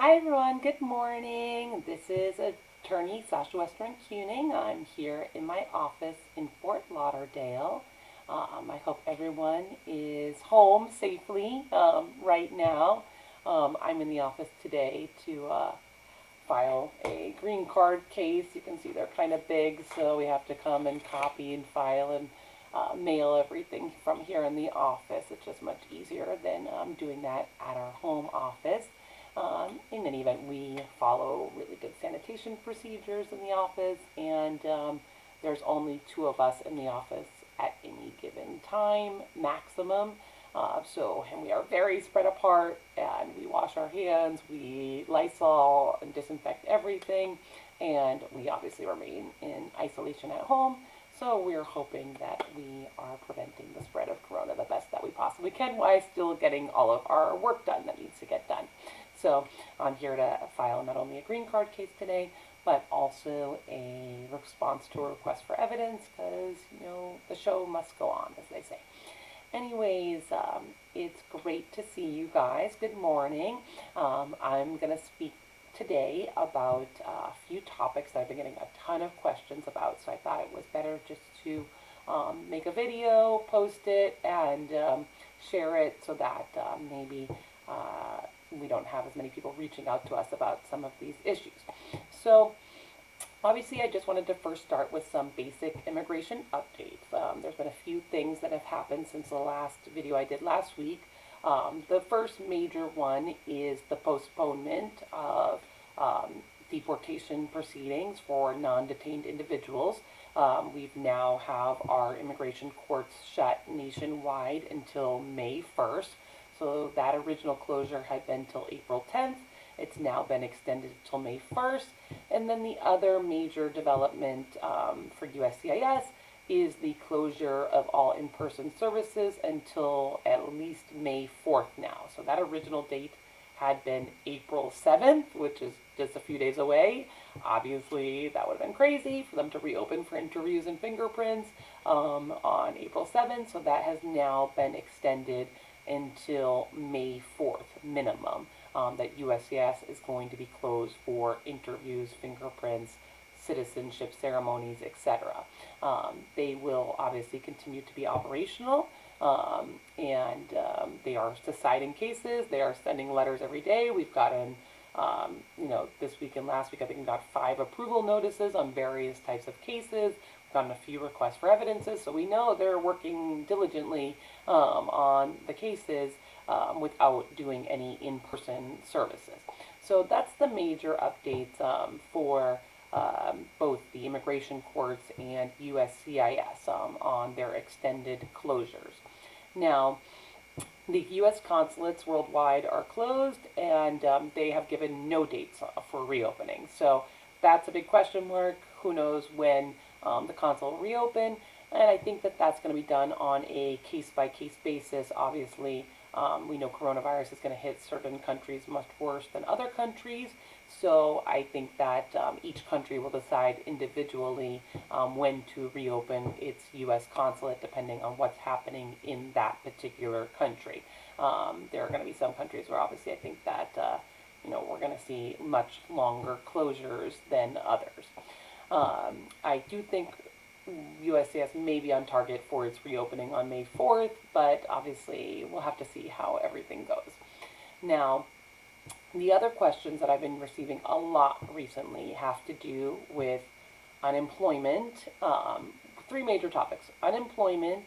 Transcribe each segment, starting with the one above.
Hi everyone, good morning. This is attorney Sasha Western Cuning. I'm here in my office in Fort Lauderdale. I hope everyone is home safely right now. I'm in the office today to file a green card case. You can see they're kind of big, so we have to come and copy and file and mail everything from here in the office. It's just much easier than doing that at our home office. In any event, we follow really good sanitation procedures in the office, and there's only two of us in the office at any given time, maximum. And we are very spread apart, and we wash our hands, we Lysol and disinfect everything, and we obviously remain in isolation at home. So we're hoping that we are preventing the spread of corona the best that we possibly can while still getting all of our work done that needs to get done. So I'm here to file not only a green card case today, but also a response to a request for evidence because, the show must go on, as they say. Anyways, it's great to see you guys. Good morning. I'm going to speak today about a few topics that I've been getting a ton of questions about, so I thought it was better just to make a video, post it, and share it so that maybe we don't have as many people reaching out to us about some of these issues. So obviously, I just wanted to first start with some basic immigration updates. There's been a few things that have happened since the last video I did last week. The first major one is the postponement of deportation proceedings for non-detained individuals. We now have our immigration courts shut nationwide until May 1st. So that original closure had been till April 10th. It's now been extended till May 1st. And then the other major development for USCIS is the closure of all in-person services until at least May 4th now. So that original date had been April 7th, which is just a few days away. Obviously, that would have been crazy for them to reopen for interviews and fingerprints on April 7th. So that has now been extended until May 4th minimum, that USCIS is going to be closed for interviews, fingerprints, citizenship ceremonies, etc. They will obviously continue to be operational, and they are deciding cases. They are sending letters every day. We've gotten, this week and last week, I think we got 5 approval notices on various types of cases. Gotten a few requests for evidences, so we know they're working diligently on the cases without doing any in-person services. So that's the major updates for both the immigration courts and USCIS on their extended closures. Now, the U.S. consulates worldwide are closed, and they have given no dates for reopening. So that's a big question mark. Who knows when the consul will reopen? And I think that that's going to be done on a case-by-case basis. Obviously, we know coronavirus is going to hit certain countries much worse than other countries. So I think that each country will decide individually when to reopen its U.S. consulate, depending on what's happening in that particular country. There are going to be some countries where obviously I think that we're going to see much longer closures than others. I do think USCIS may be on target for its reopening on May 4th, but obviously we'll have to see how everything goes. Now, the other questions that I've been receiving a lot recently have to do with unemployment. 3 major topics: unemployment,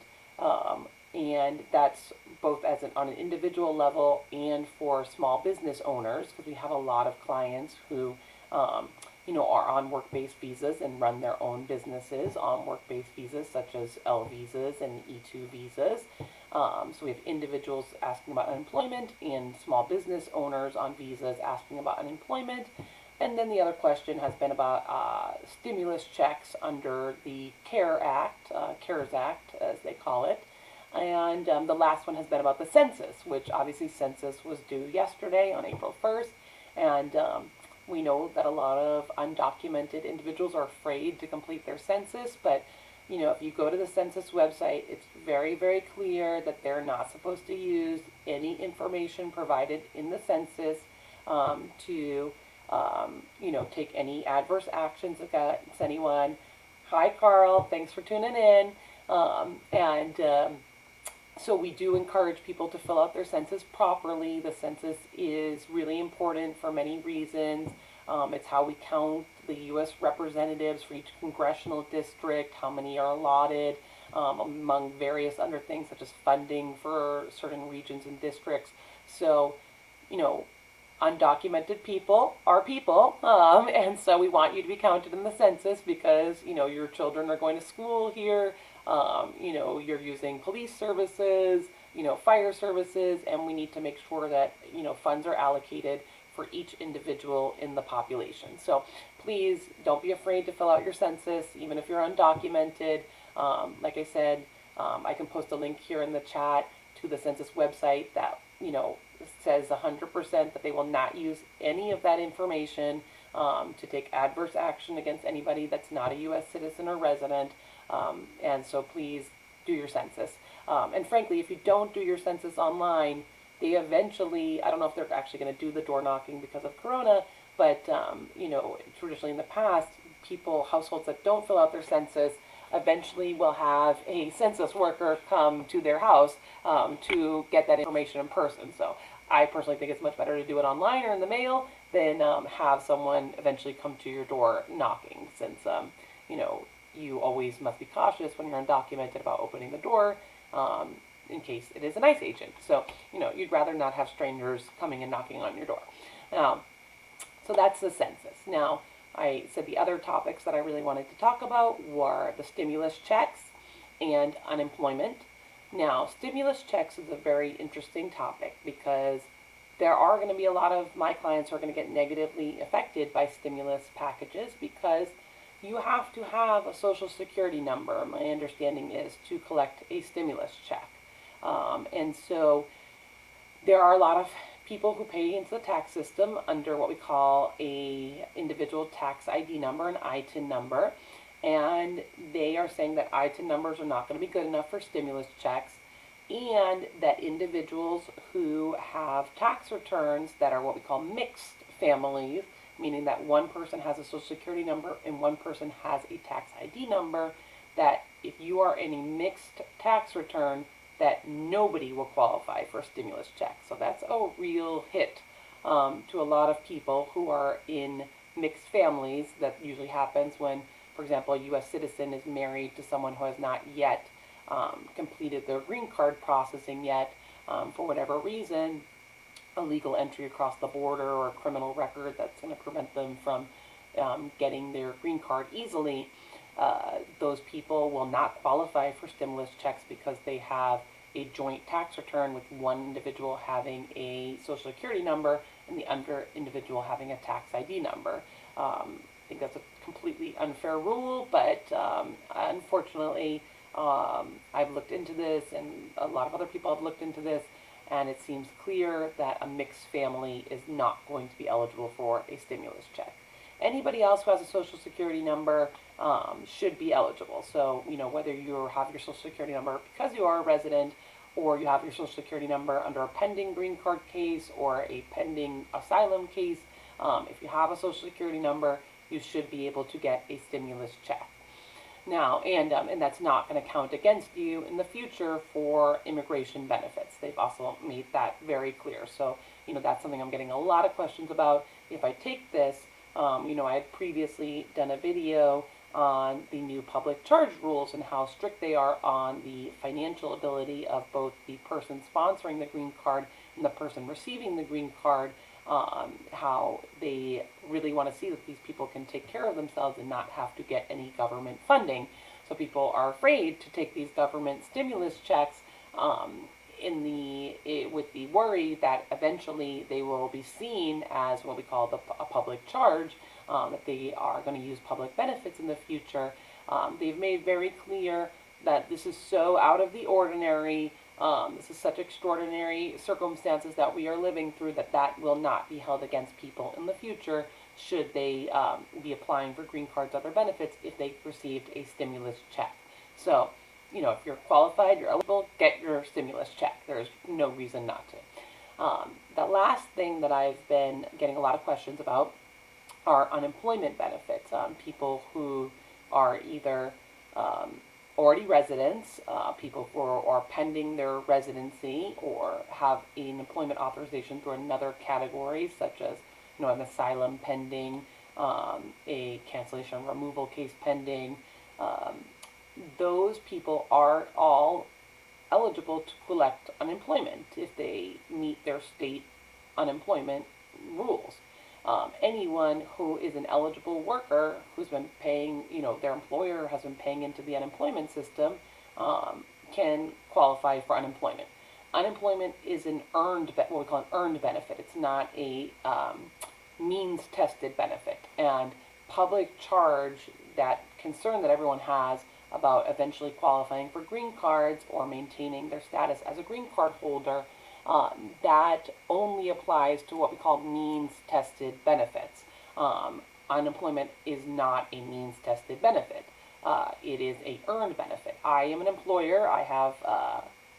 and that's both on an individual level and for small business owners, because we have a lot of clients who are on work-based visas and run their own businesses on work-based visas such as L visas and E2 visas. So we have individuals asking about unemployment and small business owners on visas asking about unemployment. And then the other question has been about stimulus checks under the CARES Act, as they call it. And the last one has been about the census, which obviously census was due yesterday on April 1st. And we know that a lot of undocumented individuals are afraid to complete their census, but if you go to the census website, it's very, very clear that they're not supposed to use any information provided in the census to take any adverse actions against anyone. Hi, Carl. Thanks for tuning in. So we do encourage people to fill out their census properly. The census is really important for many reasons. It's how we count the U.S. representatives for each congressional district, how many are allotted, among various other things such as funding for certain regions and districts. So, you know, undocumented people are people, and so we want you to be counted in the census because, your children are going to school here, you're using police services, fire services, and we need to make sure that, funds are allocated for each individual in the population. So please don't be afraid to fill out your census, even if you're undocumented. Like I said, I can post a link here in the chat to the census website that, says 100% that they will not use any of that information to take adverse action against anybody that's not a U.S. citizen or resident. And so please do your census. And frankly, if you don't do your census online, they eventually, I don't know if they're actually going to do the door knocking because of Corona, but, traditionally in the past, households that don't fill out their census eventually will have a census worker come to their house to get that information in person. So I personally think it's much better to do it online or in the mail than have someone eventually come to your door knocking, since, you always must be cautious when you're undocumented about opening the door in case it is an ICE agent. So, you'd rather not have strangers coming and knocking on your door. So that's the census. Now, I said the other topics that I really wanted to talk about were the stimulus checks and unemployment. Now, stimulus checks is a very interesting topic because there are going to be a lot of my clients who are going to get negatively affected by stimulus packages because you have to have a social security number, my understanding is, to collect a stimulus check. And so there are a lot of people who pay into the tax system under what we call a individual tax ID number, an ITIN number, and they are saying that ITIN numbers are not going to be good enough for stimulus checks, and that individuals who have tax returns that are what we call mixed families, meaning that one person has a social security number and one person has a tax ID number, that if you are in a mixed tax return, that nobody will qualify for a stimulus check. So that's a real hit to a lot of people who are in mixed families. That usually happens when, for example, a U.S. citizen is married to someone who has not yet completed their green card processing yet, for whatever reason, a legal entry across the border or a criminal record that's going to prevent them from getting their green card easily. Those people will not qualify for stimulus checks because they have a joint tax return with one individual having a social security number and the other individual having a tax ID number. I think that's a completely unfair rule, but unfortunately, I've looked into this and a lot of other people have looked into this, and it seems clear that a mixed family is not going to be eligible for a stimulus check. Anybody else who has a social security number should be eligible. So, whether you have your social security number because you are a resident, or you have your social security number under a pending green card case or a pending asylum case, if you have a social security number, you should be able to get a stimulus check. Now, and that's not going to count against you in the future for immigration benefits. They've also made that very clear. So, that's something I'm getting a lot of questions about. If I take this, I had previously done a video on the new public charge rules and how strict they are on the financial ability of both the person sponsoring the green card and the person receiving the green card, how they really want to see that these people can take care of themselves and not have to get any government funding. So people are afraid to take these government stimulus checks with the worry that eventually they will be seen as what we call a public charge, that they are going to use public benefits in the future. They've made very clear that this is so out of the ordinary, this is such extraordinary circumstances that we are living through, that will not be held against people in the future should they be applying for green cards, other benefits, if they received a stimulus check. So, if you're qualified, you're eligible, get your stimulus check. There's no reason not to. The last thing that I've been getting a lot of questions about are unemployment benefits. People who are either already residents, people who are pending their residency or have an employment authorization through another category, such as an asylum pending, a cancellation removal case pending. Um, those people are all eligible to collect unemployment if they meet their state unemployment rules. Anyone who is an eligible worker who's been paying, their employer has been paying into the unemployment system, can qualify for unemployment. Unemployment is what we call an earned benefit. It's not a means tested benefit. And public charge, that concern that everyone has about eventually qualifying for green cards or maintaining their status as a green card holder, that only applies to what we call means tested benefits. Unemployment is not a means tested benefit. It is a earned benefit. I am an employer. I have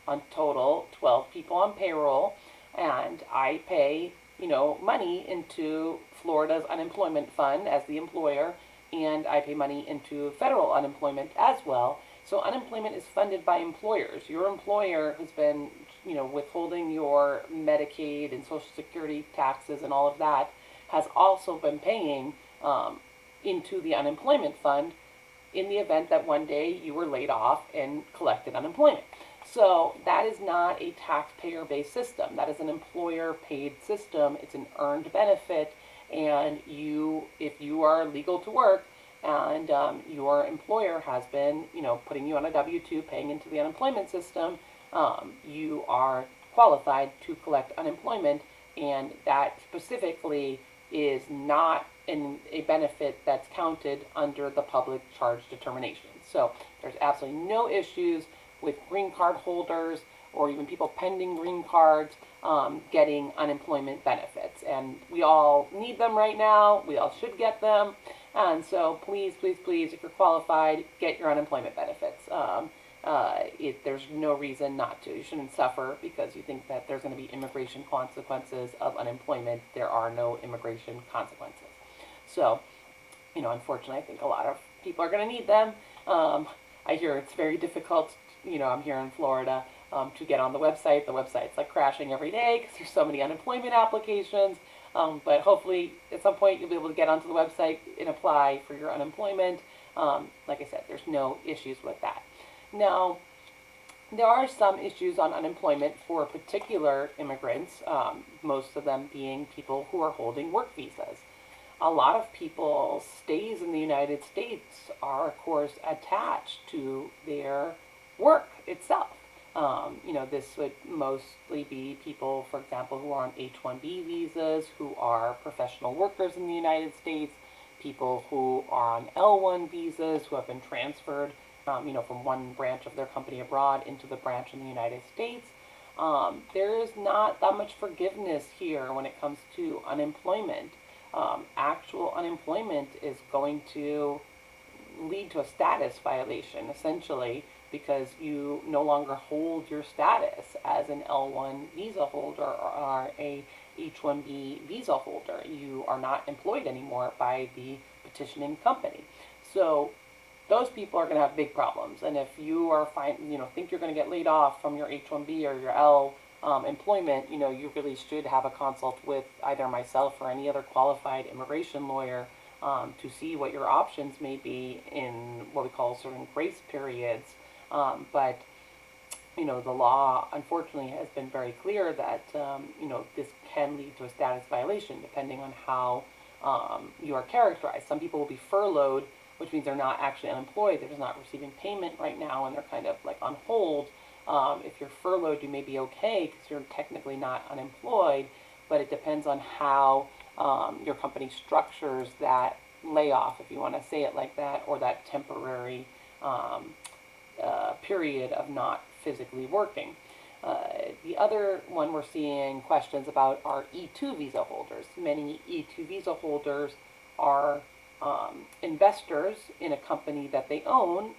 on total 12 people on payroll, and I pay money into Florida's unemployment fund as the employer, and I pay money into federal unemployment as well. So unemployment is funded by employers. Your employer has been, withholding your Medicaid and Social Security taxes and all of that, has also been paying into the unemployment fund in the event that one day you were laid off and collected unemployment. So that is not a taxpayer-based system. That is an employer-paid system. It's an earned benefit, and if you are legal to work and your employer has been, putting you on a W-2, paying into the unemployment system, you are qualified to collect unemployment, and that specifically is not a benefit that's counted under the public charge determination. So there's absolutely no issues with green card holders or even people pending green cards getting unemployment benefits. And we all need them right now. We all should get them. And so please, please, please, if you're qualified, get your unemployment benefits. There's no reason not to. You shouldn't suffer because you think that there's going to be immigration consequences of unemployment. There are no immigration consequences. So, unfortunately, I think a lot of people are going to need them. I hear it's very difficult. I'm here in Florida to get on the website. The website's like crashing every day because there's so many unemployment applications. But hopefully, at some point, you'll be able to get onto the website and apply for your unemployment. Like I said, there's no issues with that. Now, there are some issues on unemployment for particular immigrants, most of them being people who are holding work visas. A lot of people's stays in the United States are, of course, attached to their work itself. This would mostly be people, for example, who are on H-1B visas, who are professional workers in the United States, people who are on L-1 visas, who have been transferred from one branch of their company abroad into the branch in the United States. There is not that much forgiveness here when it comes to unemployment. Actual unemployment is going to lead to a status violation, essentially, because you no longer hold your status as an L1 visa holder or a H-1B visa holder. You are not employed anymore by the petitioning company. So those people are going to have big problems. And if you are think you're going to get laid off from your H-1B or your L employment, you really should have a consult with either myself or any other qualified immigration lawyer to see what your options may be in what we call certain grace periods. But the law, unfortunately, has been very clear that, this can lead to a status violation depending on how you are characterized. Some people will be furloughed, which means they're not actually unemployed. They're just not receiving payment right now, and they're kind of like on hold. If you're furloughed, you may be okay because you're technically not unemployed, but it depends on how your company structures that layoff, if you want to say it like that, or that temporary period of not physically working. The other one we're seeing questions about are E2 visa holders. Many E2 visa holders are investors in a company that they own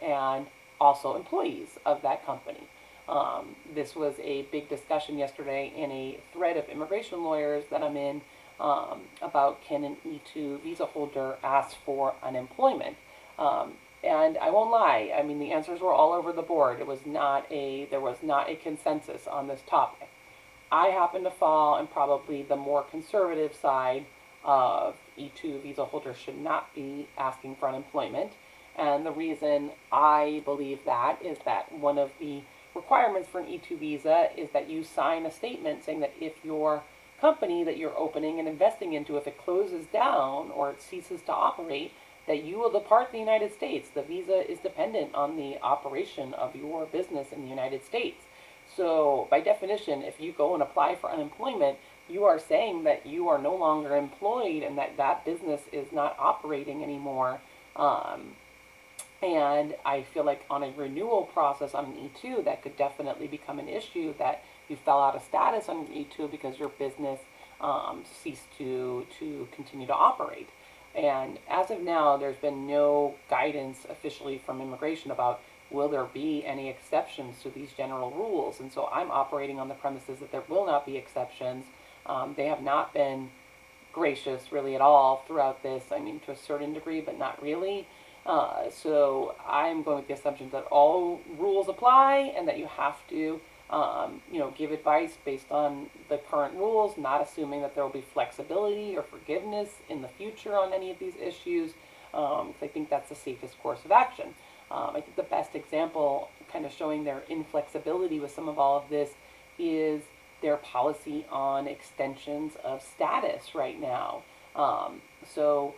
and also employees of that company. This was a big discussion yesterday in a thread of immigration lawyers that I'm in, about can an E2 visa holder ask for unemployment. And I won't lie, I mean, the answers were all over the board. There was not a consensus on this topic. I happen to fall in probably the more conservative side of E2 visa holders should not be asking for unemployment. And the reason I believe that is that one of the requirements for an E2 visa is that you sign a statement saying that if your company that you're opening and investing into, if it closes down or it ceases to operate, that you will depart the United States. The visa is dependent on the operation of your business in the United States. So, by definition, if you go and apply for unemployment, you are saying that you are no longer employed and that that business is not operating anymore. Um, and I feel like on a renewal process on an E2, that could definitely become an issue that you fell out of status on an E2 because your business ceased to continue to operate. And as of now, there's been no guidance officially from immigration about will there be any exceptions to these general rules. And so I'm operating on the premises that there will not be exceptions. They have not been gracious really at all throughout this. I mean, to a certain degree, but not really. So I'm going with the assumption that all rules apply and that you have to, give advice based on the current rules, not assuming that there will be flexibility or forgiveness in the future on any of these issues. Because I think that's the safest course of action. I think the best example, kind of showing their inflexibility with some of all of this, is their policy on extensions of status right now. So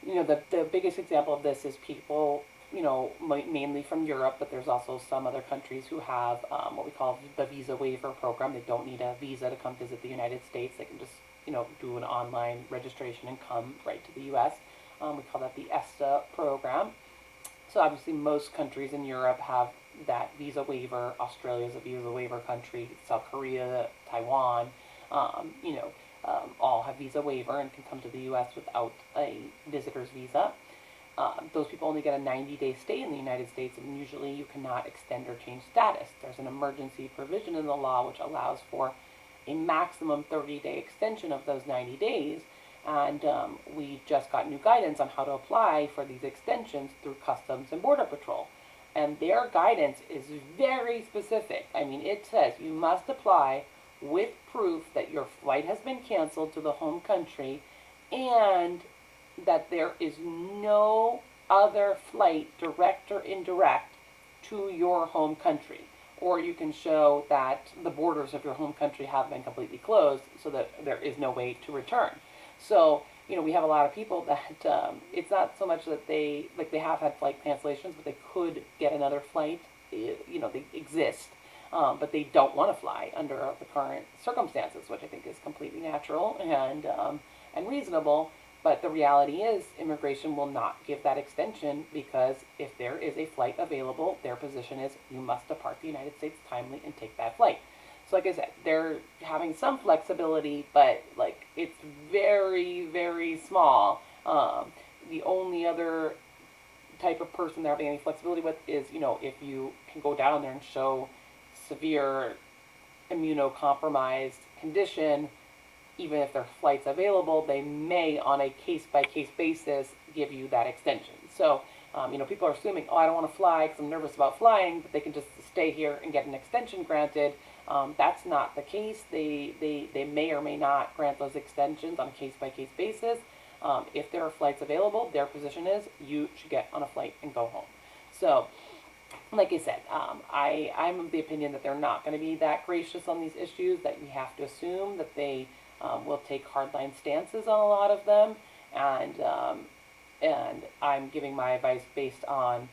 the biggest example of this is people, mainly from Europe, but there's also some other countries who have what we call the visa waiver program. They don't need a visa to come visit the United States. They can just, do an online registration and come right to the U.S. We call that the ESTA program. So obviously most countries in Europe have that visa waiver. Australia's a visa waiver country. South Korea, Taiwan, all have visa waiver and can come to the U.S. without a visitor's visa. Those people only get a 90-day stay in the United States, and usually you cannot extend or change status. There's an emergency provision in the law which allows for a maximum 30-day extension of those 90 days, and we just got new guidance on how to apply for these extensions through Customs and Border Patrol. And their guidance is very specific. I mean, it says you must apply with proof that your flight has been canceled to the home country and that there is no other flight, direct or indirect, to your home country. Or you can show that the borders of your home country have been completely closed so that there is no way to return. So, we have a lot of people that it's not so much that they have had flight cancellations, but they could get another flight. They exist, but they don't want to fly under the current circumstances, which I think is completely natural and reasonable. But the reality is immigration will not give that extension because if there is a flight available, their position is you must depart the United States timely and take that flight. So like I said, they're having some flexibility, but it's very, very small. The only other type of person they're having any flexibility with is, if you can go down there and show severe immunocompromised condition, even if their flight's available, they may, on a case-by-case basis, give you that extension. So, people are assuming, I don't want to fly because I'm nervous about flying, but they can just stay here and get an extension granted. That's not the case. They may or may not grant those extensions on a case-by-case basis. If there are flights available, their position is you should get on a flight and go home. So, like I said, I'm of the opinion that they're not going to be that gracious on these issues, that we have to assume that they will take hardline stances on a lot of them, and I'm giving my advice based on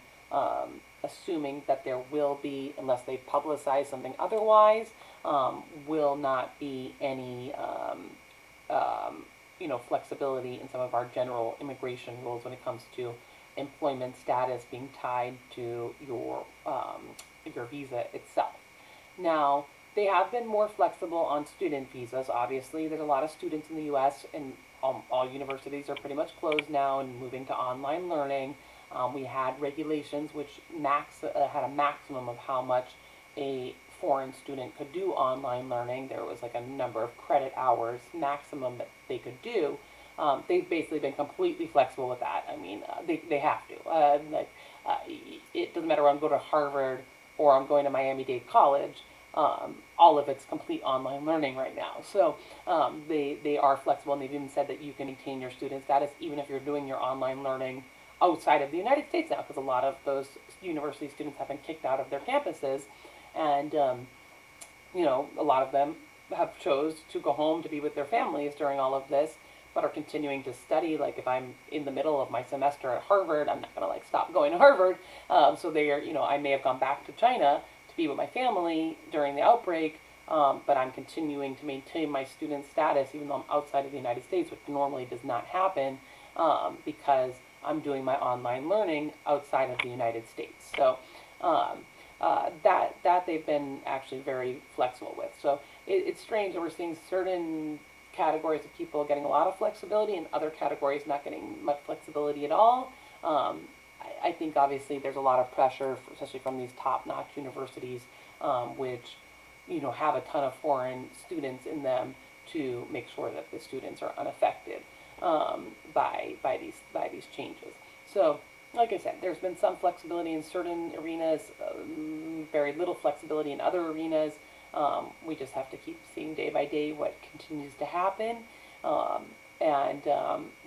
assuming that there will be, unless they publicize something otherwise, will not be any flexibility in some of our general immigration rules when it comes to employment status being tied to your visa itself. Now, they have been more flexible on student visas. Obviously, there's a lot of students in the U.S. and all universities are pretty much closed now and moving to online learning. We had regulations which had a maximum of how much a foreign student could do online learning. There was like a number of credit hours maximum that they could do. They've basically been completely flexible with that. I mean, they have to. It doesn't matter whether I'm going to Harvard or I'm going to Miami-Dade College. All of it's complete online learning right now. So they are flexible, and they've even said that you can maintain your student status even if you're doing your online learning outside of the United States now, because a lot of those university students have been kicked out of their campuses, and a lot of them have chose to go home to be with their families during all of this, but are continuing to study. Like if I'm in the middle of my semester at Harvard, I'm not going to like stop going to Harvard. So they are, I may have gone back to China to be with my family during the outbreak, but I'm continuing to maintain my student status even though I'm outside of the United States, which normally does not happen because I'm doing my online learning outside of the United States. So that they've been actually very flexible with. So it's strange that we're seeing certain categories of people getting a lot of flexibility and other categories not getting much flexibility at all. I think obviously there's a lot of pressure, especially from these top-notch universities, which have a ton of foreign students in them, to make sure that the students are unaffected by these changes. So, like I said, there's been some flexibility in certain arenas, very little flexibility in other arenas. We just have to keep seeing day by day what continues to happen. And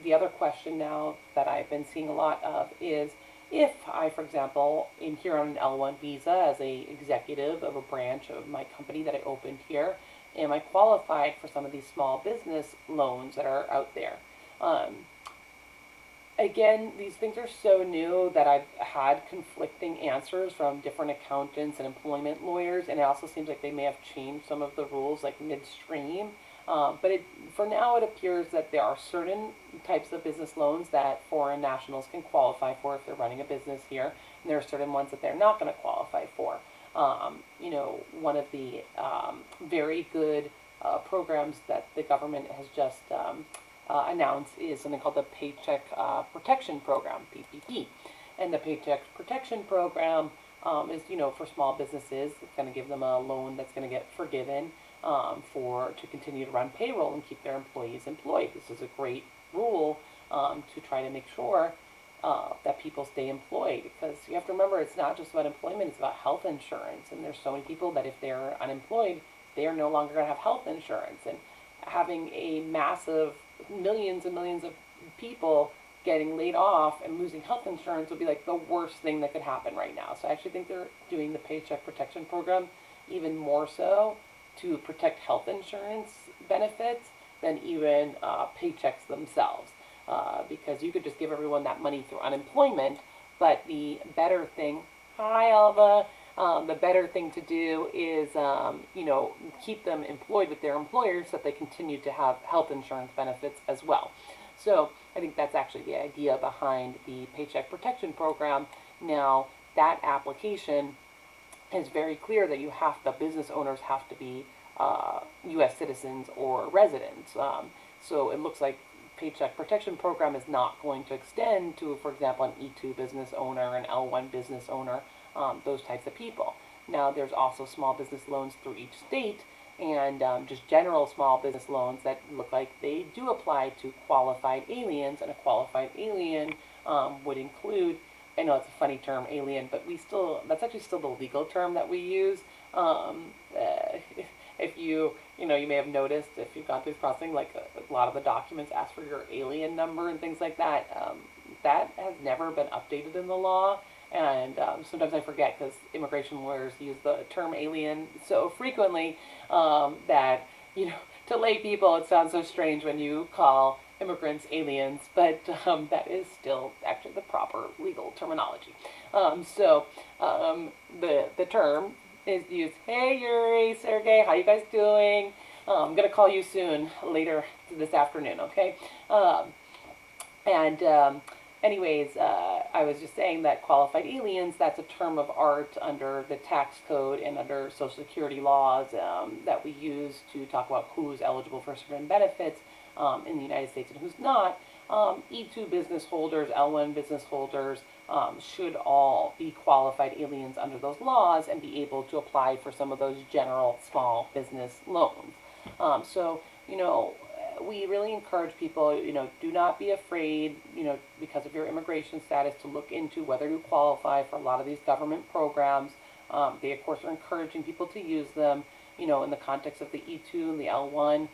the other question now that I've been seeing a lot of is, if I, for example, am here on an L1 visa as a executive of a branch of my company that I opened here, am I qualified for some of these small business loans that are out there? Again, these things are so new that I've had conflicting answers from different accountants and employment lawyers, and it also seems like they may have changed some of the rules like midstream. But for now, it appears that there are certain types of business loans that foreign nationals can qualify for if they're running a business here, and there are certain ones that they're not going to qualify for. One of the very good programs that the government has just announced is something called the Paycheck Protection Program, PPP. And the Paycheck Protection Program is, for small businesses. It's going to give them a loan that's going to get forgiven to continue to run payroll and keep their employees employed. This is a great rule to try to make sure that people stay employed, because you have to remember, it's not just about employment, it's about health insurance. And there's so many people that if they're unemployed, they are no longer going to have health insurance. And having a massive millions and millions of people getting laid off and losing health insurance would be like the worst thing that could happen right now. So I actually think they're doing the Paycheck Protection Program even more so to protect health insurance benefits than even paychecks themselves. Because you could just give everyone that money through unemployment, but the better thing, hi Alva, the better thing to do is, keep them employed with their employers so that they continue to have health insurance benefits as well. So I think that's actually the idea behind the Paycheck Protection Program. Now, that application is very clear that the business owners have to be U.S. citizens or residents. So it looks like Paycheck Protection Program is not going to extend to, for example, an E2 business owner, an L1 business owner, those types of people. Now, there's also small business loans through each state, and just general small business loans that look like they do apply to qualified aliens, and a qualified alien would include, I know it's a funny term, alien, but that's actually still the legal term that we use. If you may have noticed, if you've gone through this processing, like a lot of the documents ask for your alien number and things like that. That has never been updated in the law, and sometimes I forget because immigration lawyers use the term alien so frequently that, to lay people it sounds so strange when you call immigrants aliens, but that is still actually the proper legal terminology. The term is used, hey Yuri, Sergey, how you guys doing? I'm going to call you soon, later this afternoon, okay? anyways, I was just saying that qualified aliens, that's a term of art under the tax code and under Social Security laws that we use to talk about who's eligible for certain benefits in the United States and who's not. E2 business holders, L1 business holders should all be qualified aliens under those laws and be able to apply for some of those general small business loans. So, we really encourage people, do not be afraid, because of your immigration status, to look into whether you qualify for a lot of these government programs. They, of course, are encouraging people to use them, in the context of the E2 and the L1.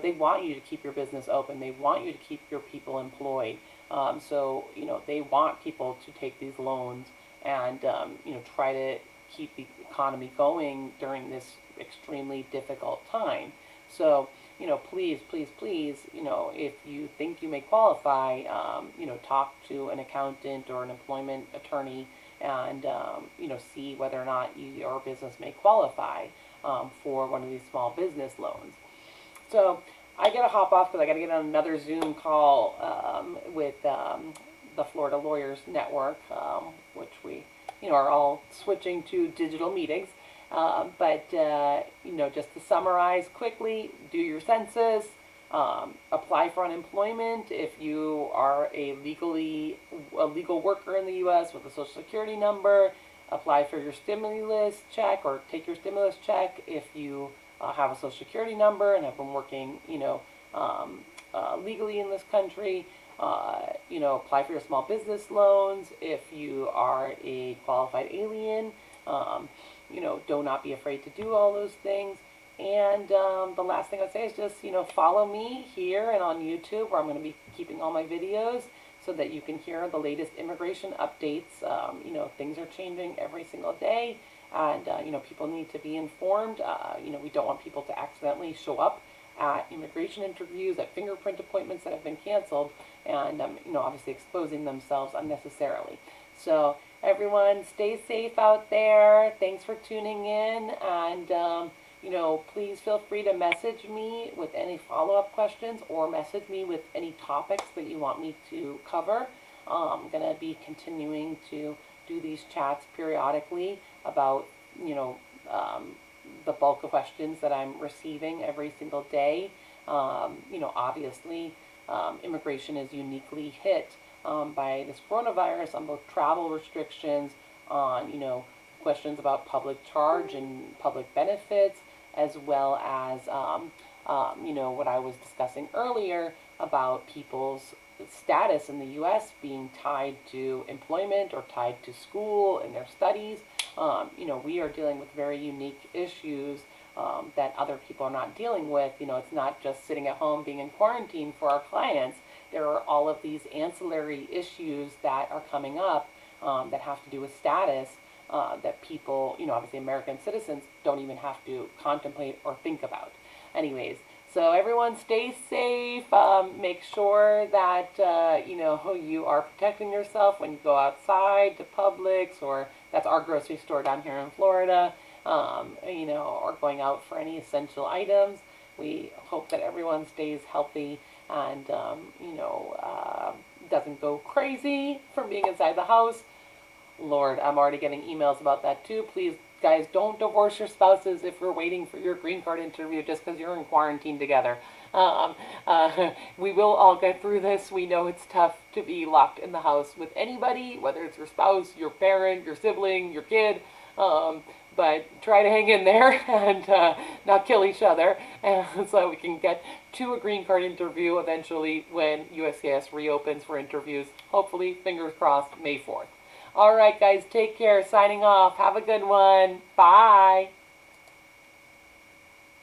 They want you to keep your business open. They want you to keep your people employed. So, they want people to take these loans and, try to keep the economy going during this extremely difficult time. So, please, please, please, if you think you may qualify, talk to an accountant or an employment attorney and, see whether or not your business may qualify for one of these small business loans. So I got to hop off because I got to get on another Zoom call with the Florida Lawyers Network, which we, are all switching to digital meetings. But just to summarize quickly, do your census, apply for unemployment if you are a legal worker in the U.S. with a Social Security number. Apply for your stimulus check or take your stimulus check if you have a Social Security number and have been working, legally in this country. Apply for your small business loans if you are a qualified alien. Do not be afraid to do all those things. And the last thing I'd say is just, follow me here and on YouTube, where I'm going to be keeping all my videos so that you can hear the latest immigration updates. Things are changing every single day, and, people need to be informed. We don't want people to accidentally show up at immigration interviews, at fingerprint appointments that have been canceled, and, obviously exposing themselves unnecessarily. So, everyone, stay safe out there. Thanks for tuning in, and, please feel free to message me with any follow-up questions or message me with any topics that you want me to cover. I'm going to be continuing to do these chats periodically about, the bulk of questions that I'm receiving every single day. Obviously, immigration is uniquely hit by this coronavirus on both travel restrictions, on, questions about public charge and public benefits, as well as, what I was discussing earlier about people's status in the U.S. being tied to employment or tied to school and their studies. We are dealing with very unique issues that other people are not dealing with. It's not just sitting at home being in quarantine for our clients. There are all of these ancillary issues that are coming up that have to do with status that people, obviously American citizens don't even have to contemplate or think about. Anyways, so everyone stay safe. Make sure that, you are protecting yourself when you go outside to Publix, or that's our grocery store down here in Florida, or going out for any essential items. We hope that everyone stays healthy and, doesn't go crazy from being inside the house. Lord, I'm already getting emails about that too. Please, guys, don't divorce your spouses if you're waiting for your green card interview just because you're in quarantine together. We will all get through this. We know it's tough to be locked in the house with anybody, whether it's your spouse, your parent, your sibling, your kid. But try to hang in there and not kill each other, and so we can get to a green card interview eventually when USCIS reopens for interviews. Hopefully, fingers crossed, May 4th. All right, guys, take care. Signing off. Have a good one. Bye.